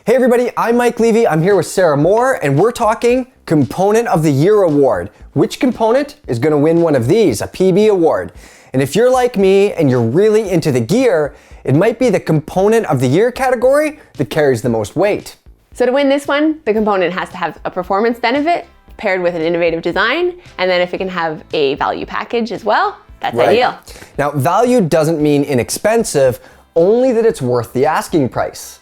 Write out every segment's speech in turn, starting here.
Hey everybody, I'm Mike Levy. I'm here with Sarah Moore, and we're talking Component of the Year Award. Which component is going to win one of these, a PB award? And if you're like me and you're really into the gear, it might be the Component of the Year category that carries the most weight. So to win this one, the component has to have a performance benefit paired with an innovative design, and then if it can have a value package as well, that's ideal. Now, value doesn't mean inexpensive, only that it's worth the asking price.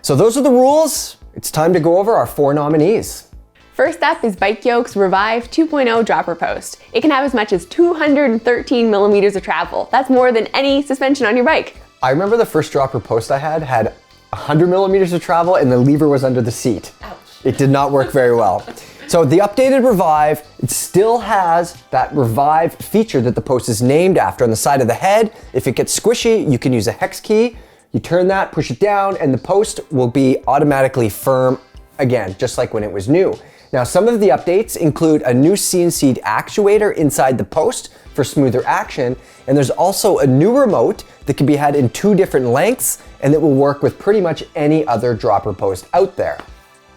So those are the rules. It's time to go over our 4 nominees. First up is Bike Yoke's Revive 2.0 dropper post. It can have as much as 213 millimeters of travel. That's more than any suspension on your bike. I remember the first dropper post I had 100 millimeters of travel and the lever was under the seat. Ouch. It did not work very well. So the updated Revive, it still has that Revive feature that the post is named after on the side of the head. If it gets squishy, you can use a hex key. You turn that, push it down, and the post will be automatically firm again, just like when it was new. Now, some of the updates include a new CNC actuator inside the post for smoother action, and there's also a new remote that can be had in 2 different lengths, and that will work with pretty much any other dropper post out there.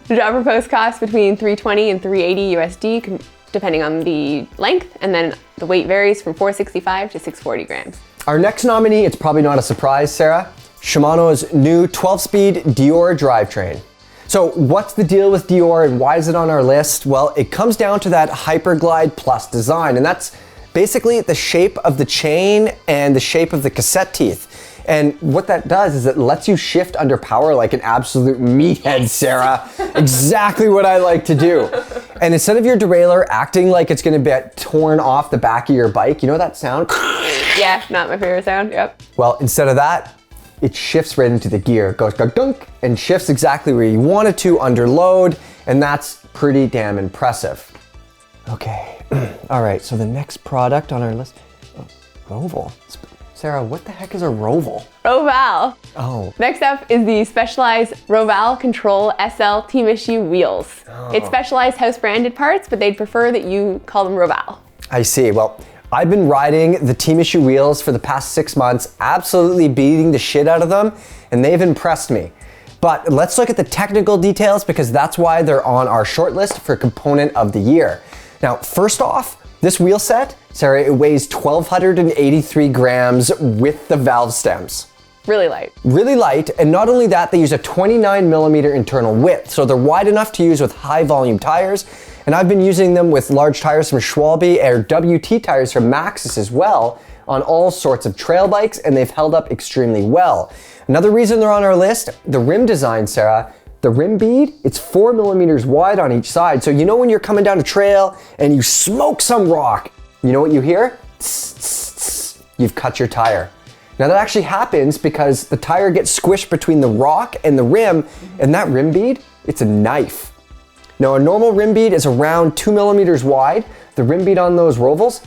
The dropper post costs between $320 and $380 USD, depending on the length, and then the weight varies from 465 to 640 grams. Our next nominee, it's probably not a surprise, Sarah, Shimano's new 12-speed Deore drivetrain. So what's the deal with Deore and why is it on our list? Well, it comes down to that Hyperglide Plus design, and that's basically the shape of the chain and the shape of the cassette teeth. And what that does is it lets you shift under power like an absolute meathead, Sarah. Exactly what I like to do. And instead of your derailleur acting like it's gonna get torn off the back of your bike, you know that sound? Yeah, not my favorite sound, yep. Well, instead of that, it shifts right into the gear. It goes gunk and shifts exactly where you want it to under load, and that's pretty damn impressive. Okay, all right, so the next product on our list, Roval. Sarah, what the heck is a Roval? Roval. Oh. Next up is the Specialized Roval Control SL Team Issue wheels. It's Specialized house branded parts, but they'd prefer that you call them Roval. I see. Well, I've been riding the Team Issue wheels for the past 6 months, absolutely beating the shit out of them, and they've impressed me. But let's look at the technical details because that's why they're on our short list for Component of the Year. Now, first off, this wheel set, Sarah, it weighs 1,283 grams with the valve stems. Really light. Really light, and not only that, they use a 29 millimeter internal width, so they're wide enough to use with high volume tires, and I've been using them with large tires from Schwalbe or WT tires from Maxxis as well on all sorts of trail bikes, and they've held up extremely well. Another reason they're on our list, the rim design, Sarah. The rim bead, it's 4 millimeters wide on each side, so you know when you're coming down a trail and you smoke some rock, you know what you hear? Tss, tss, tss. You've cut your tire. Now that actually happens because the tire gets squished between the rock and the rim, and that rim bead, it's a knife. Now a normal rim bead is around 2 millimeters wide. The rim bead on those Rovals,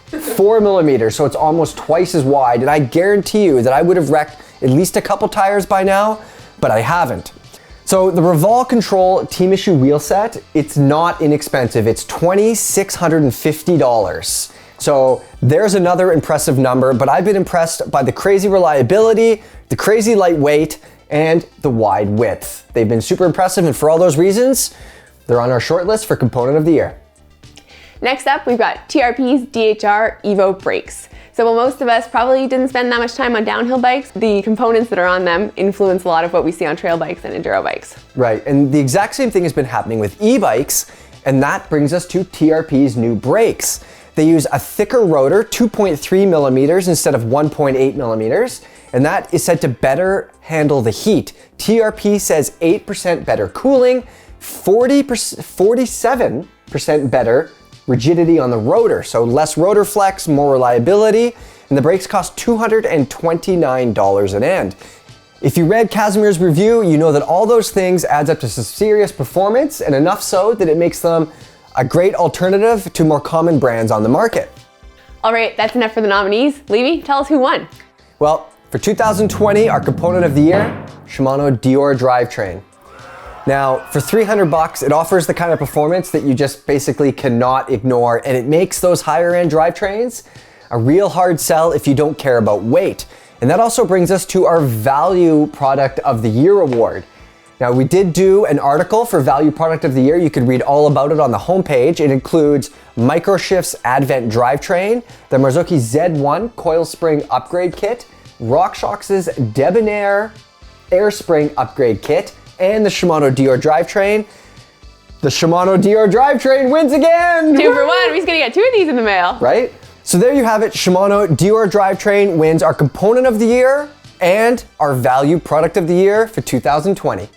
4 millimeters, so it's almost twice as wide, and I guarantee you that I would have wrecked at least a couple tires by now, but I haven't. So the Reval Control Team Issue wheel set, it's not inexpensive. It's $2,650. So there's another impressive number, but I've been impressed by the crazy reliability, the crazy lightweight, and the wide width. They've been super impressive, and for all those reasons, they're on our short list for Component of the Year. Next up, we've got TRP's DHR Evo brakes. So while most of us probably didn't spend that much time on downhill bikes, the components that are on them influence a lot of what we see on trail bikes and enduro bikes. Right, and the exact same thing has been happening with e-bikes, and that brings us to TRP's new brakes. They use a thicker rotor, 2.3 millimeters instead of 1.8 millimeters, and that is said to better handle the heat. TRP says 8% better cooling, 47% better rigidity on the rotor, so less rotor flex, more reliability, and the brakes cost $229 an end. If you read Casimir's review, you know that all those things adds up to some serious performance, and enough so that it makes them a great alternative to more common brands on the market. All right, that's enough for the nominees. Levy, tell us who won. Well, for 2020, our Component of the Year, Shimano Deore drivetrain. Now, for $300, it offers the kind of performance that you just basically cannot ignore, and it makes those higher end drivetrains a real hard sell if you don't care about weight. And that also brings us to our Value Product of the Year award. Now, we did do an article for Value Product of the Year. You could read all about it on the homepage. It includes Microshift's Advent Drivetrain, the Marzocchi Z1 Coil Spring Upgrade Kit, RockShox's Debonair Air Spring Upgrade Kit, and the Shimano Dior Drivetrain. The Shimano Dior Drivetrain wins again! 2 for 1. We're just gonna get 2 of these in the mail. Right? So there you have it. Shimano Dior Drivetrain wins our Component of the Year and our Value Product of the Year for 2020.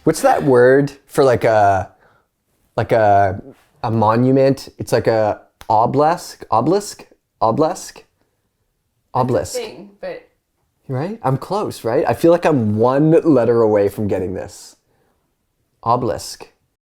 What's that word for like a monument? It's like a obelisk. Thing, but Right? I'm close, right? I feel like I'm one letter away from getting this. Obelisk.